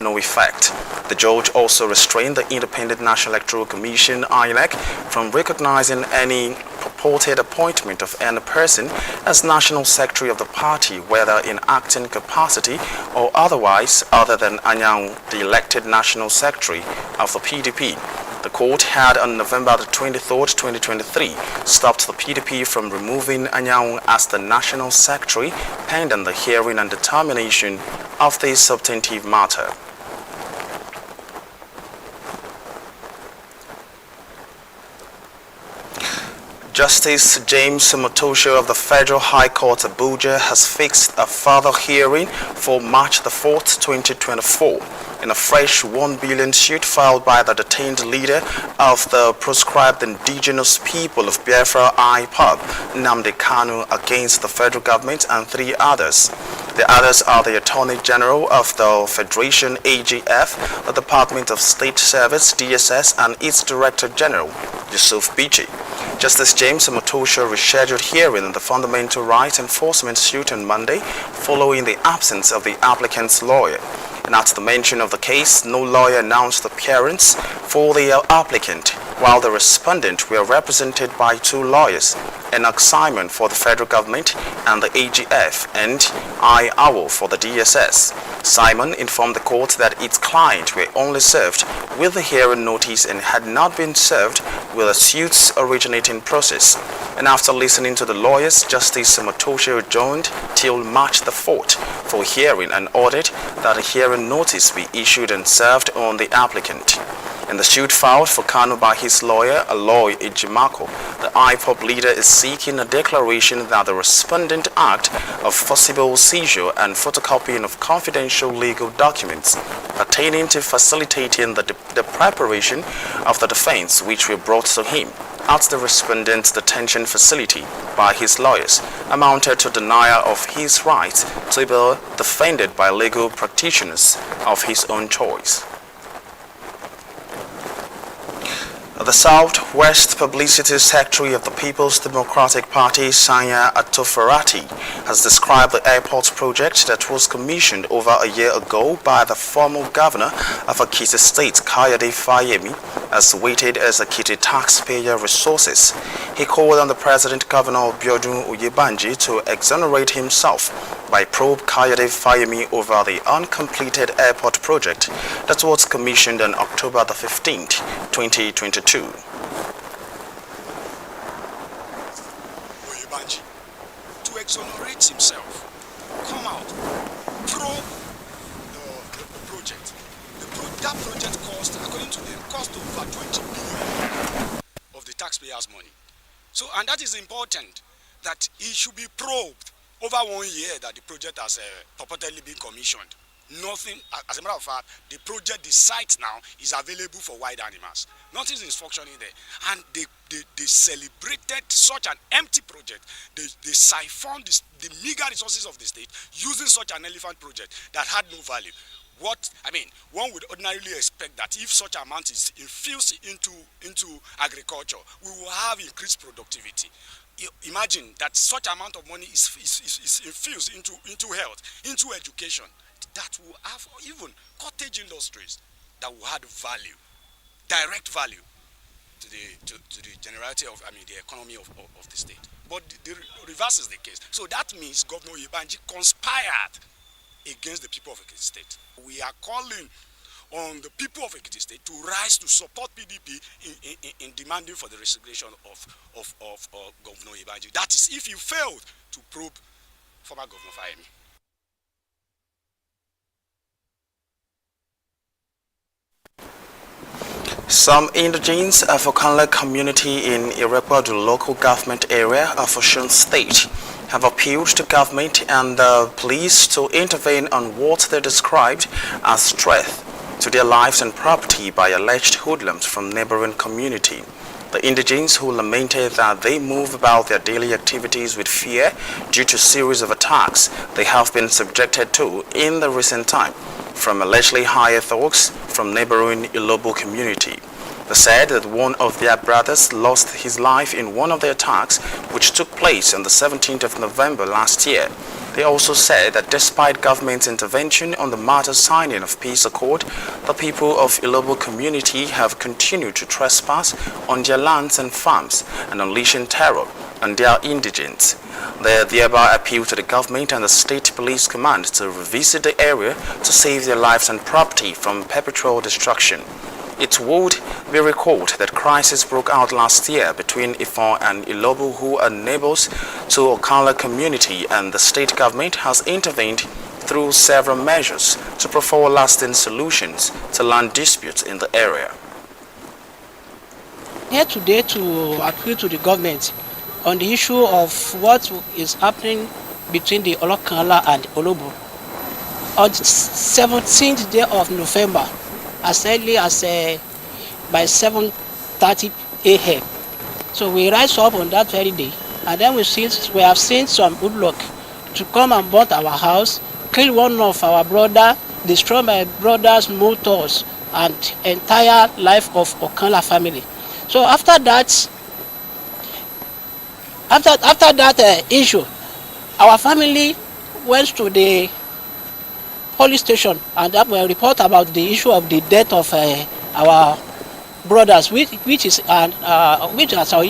no effect. The judge also restrained the Independent National Electoral Commission (INEC) from recognizing any purported appointment of any person as National Secretary of the party, whether in acting capacity or otherwise, other than Anyang, the elected National Secretary of the PDP. The court had on November 23, 2023, stopped the PDP from removing Anyang as the National Secretary pending the hearing and determination of this substantive matter. Justice James Motosho of the Federal High Court Abuja has fixed a further hearing for March 4, 2024 in a fresh 1 billion suit filed by the detained leader of the proscribed indigenous people of Biafra IPOB, Nnamdi Kanu, against the federal government and 3 others. The others are the Attorney General of the Federation AGF, the Department of State Service DSS, and its Director General, Yusuf Bichi. Justice James Motosho rescheduled hearing in the Fundamental Rights Enforcement suit on Monday, following the absence of the applicant's lawyer. And at the mention of the case, no lawyer announced appearance for the applicant, while the respondent were represented by 2 lawyers, Enoch Simon for the federal government and the AGF, and I. Owl for the DSS. Simon informed the court that its client were only served with the hearing notice and had not been served with the suit's originating process. And after listening to the lawyers, Justice Motosho adjourned till March 4th for hearing and ordered that a hearing notice be issued and served on the applicant. In the suit filed for Kanu by his lawyer, Aloy Ejimako, the IPOB leader is seeking a declaration that the respondent act of forcible seizure and photocopying of confidential legal documents pertaining to facilitating the preparation of the defense which were brought to him at the respondent's detention facility by his lawyers amounted to denial of his rights to be defended by legal practitioners of his own choice. The Southwest Publicity Secretary of the People's Democratic Party, Sanya Atoferati, has described the airport project that was commissioned over a year ago by the former governor of Ekiti State, Kayode Fayemi, as weighted as Ekiti taxpayer resources. He called on the President-Governor Biodun Oyebanji to exonerate himself by probe Kayode Fayemi over the uncompleted airport project that was commissioned on October 15, 2022. Oyebanji, to exonerate himself, come out, probe the project. That project cost, according to them, cost over 20 billion of the taxpayers' money. So, and that is important, that he should be probed over 1 year that the project has purportedly been commissioned. Nothing, as a matter of fact, the project, the site now is available for wild animals. Nothing is functioning there. And they celebrated such an empty project. They siphoned the meager resources of the state using such an elephant project that had no value. One would ordinarily expect that if such amount is infused into agriculture, we will have increased productivity. Imagine that such amount of money is infused into health, into education, that will have even cottage industries that will add value, direct value to the generality of the economy of the state. But the reverse is the case. So that means Governor Oyebanji conspired against the people of Ekiti State. We are calling on the people of Ekiti State to rise to support PDP in demanding for the resignation of Governor Oyebanji. That is, if you failed to probe former Governor Fayemi. Some indigenous Afokanla community in Irekwadu local government area of Osun State have appealed to government and the police to intervene on what they described as threat to their lives and property by alleged hoodlums from neighboring community. The indigenes, who lamented that they move about their daily activities with fear due to series of attacks they have been subjected to in the recent time from allegedly hired thugs from neighboring Ilobo community. They said that one of their brothers lost his life in one of the attacks which took place on the 17th of November last year. They also said that despite government intervention on the matter signing of peace accord, the people of Ilobo community have continued to trespass on their lands and farms and unleashing terror on their indigents. They thereby appeal to the government and the state police command to revisit the area to save their lives and property from perpetual destruction. It would be recalled that crisis broke out last year between Ifon and Ilobo, who are neighbors to Okala community, and the state government has intervened through several measures to provide lasting solutions to land disputes in the area. Here today to appeal to the government on the issue of what is happening between the Olokala and Olobo. On the 17th day of November, as early as by 7:30 a.m. So we rise up on that very day, and then we have seen some good luck to come and burn our house, kill one of our brother, destroy my brother's motors and entire life of Okala family. So after that issue, our family went to the police station and that will report about the issue of the death of our brothers, which is our